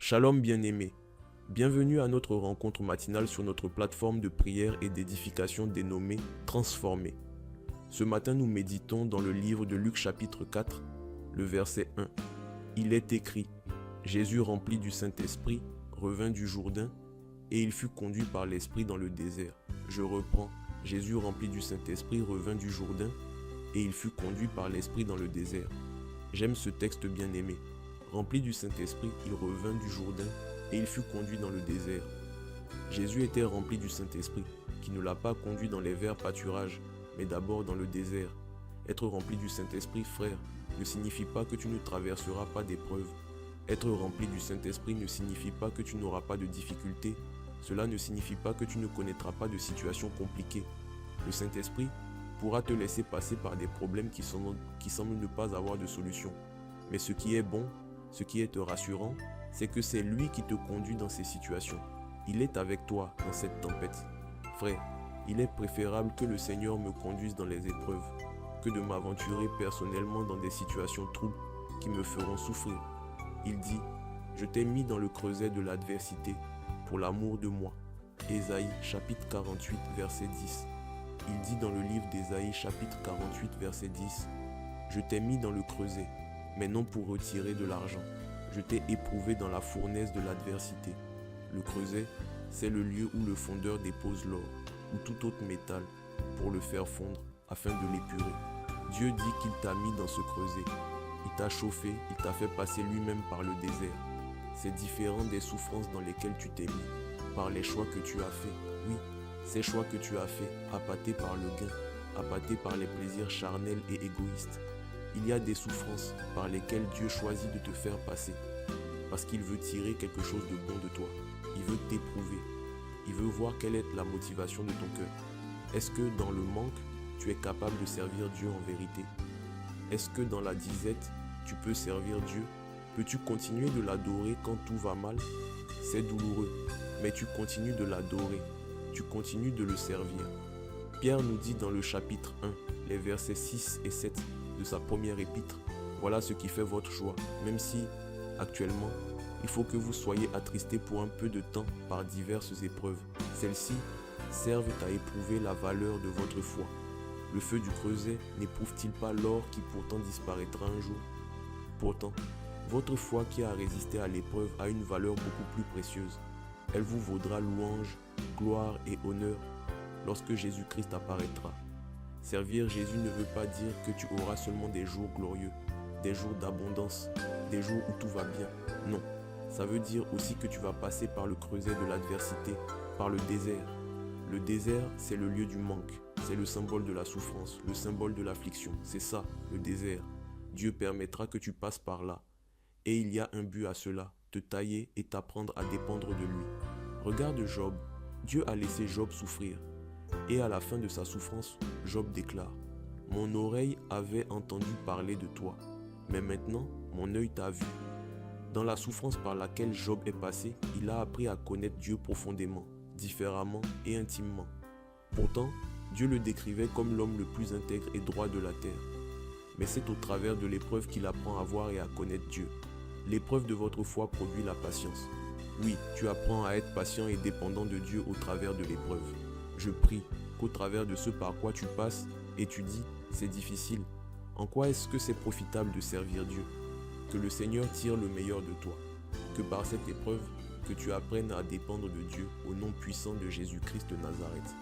Shalom bien-aimés, bienvenue à notre rencontre matinale sur notre plateforme de prière et d'édification dénommée Transformé. Ce matin nous méditons dans le livre de Luc chapitre 4, le verset 1. Il est écrit, Jésus rempli du Saint-Esprit revint du Jourdain et il fut conduit par l'Esprit dans le désert. Je reprends, Jésus rempli du Saint-Esprit revint du Jourdain et il fut conduit par l'Esprit dans le désert. J'aime ce texte bien-aimé. Rempli du Saint-Esprit, il revint du Jourdain et il fut conduit dans le désert. Jésus était rempli du Saint-Esprit, qui ne l'a pas conduit dans les verts pâturages, mais d'abord dans le désert. Être rempli du Saint-Esprit, frère, ne signifie pas que tu ne traverseras pas d'épreuves. Être rempli du Saint-Esprit ne signifie pas que tu n'auras pas de difficultés. Cela ne signifie pas que tu ne connaîtras pas de situations compliquées. Le Saint-Esprit pourra te laisser passer par des problèmes qui semblent ne pas avoir de solution. Mais ce qui est bon, ce qui est rassurant, c'est que c'est lui qui te conduit dans ces situations. Il est avec toi dans cette tempête. Frère, il est préférable que le Seigneur me conduise dans les épreuves, que de m'aventurer personnellement dans des situations troubles qui me feront souffrir. Il dit, je t'ai mis dans le creuset de l'adversité, pour l'amour de moi. Ésaïe chapitre 48 verset 10. Il dit dans le livre d'Ésaïe chapitre 48 verset 10, je t'ai mis dans le creuset, mais non pour retirer de l'argent. Je t'ai éprouvé dans la fournaise de l'adversité. Le creuset, c'est le lieu où le fondeur dépose l'or ou tout autre métal pour le faire fondre afin de l'épurer. Dieu dit qu'il t'a mis dans ce creuset. Il t'a chauffé, il t'a fait passer lui-même par le désert. C'est différent des souffrances dans lesquelles tu t'es mis, par les choix que tu as faits. Oui, ces choix que tu as faits, appâtés par le gain, appâtés par les plaisirs charnels et égoïstes. Il y a des souffrances par lesquelles Dieu choisit de te faire passer, parce qu'il veut tirer quelque chose de bon de toi. Il veut t'éprouver. Il veut voir quelle est la motivation de ton cœur. Est-ce que dans le manque, tu es capable de servir Dieu en vérité? Est-ce que dans la disette, tu peux servir Dieu? Peux-tu continuer de l'adorer quand tout va mal? C'est douloureux, mais tu continues de l'adorer. Tu continues de le servir. Pierre nous dit dans le chapitre 1, les versets 6 et 7 de sa première épître, voilà ce qui fait votre joie, même si, actuellement, il faut que vous soyez attristés pour un peu de temps par diverses épreuves. Celles-ci servent à éprouver la valeur de votre foi. Le feu du creuset n'éprouve-t-il pas l'or qui pourtant disparaîtra un jour? Pourtant, votre foi qui a résisté à l'épreuve a une valeur beaucoup plus précieuse. Elle vous vaudra louange, gloire et honneur lorsque Jésus-Christ apparaîtra. Servir Jésus ne veut pas dire que tu auras seulement des jours glorieux, des jours d'abondance, des jours où tout va bien. Non, ça veut dire aussi que tu vas passer par le creuset de l'adversité, par le désert. Le désert, c'est le lieu du manque, c'est le symbole de la souffrance, le symbole de l'affliction. C'est ça, le désert. Dieu permettra que tu passes par là. Et il y a un but à cela, te tailler et t'apprendre à dépendre de lui. Regarde Job, Dieu a laissé Job souffrir. Et à la fin de sa souffrance, Job déclare, « Mon oreille avait entendu parler de toi, mais maintenant mon œil t'a vu. » Dans la souffrance par laquelle Job est passé, il a appris à connaître Dieu profondément, différemment et intimement. Pourtant, Dieu le décrivait comme l'homme le plus intègre et droit de la terre. Mais c'est au travers de l'épreuve qu'il apprend à voir et à connaître Dieu. L'épreuve de votre foi produit la patience. Oui, tu apprends à être patient et dépendant de Dieu au travers de l'épreuve. Je prie qu'au travers de ce par quoi tu passes et tu dis, c'est difficile. En quoi est-ce que c'est profitable de servir Dieu? Que le Seigneur tire le meilleur de toi. Que par cette épreuve, que tu apprennes à dépendre de Dieu au nom puissant de Jésus-Christ de Nazareth.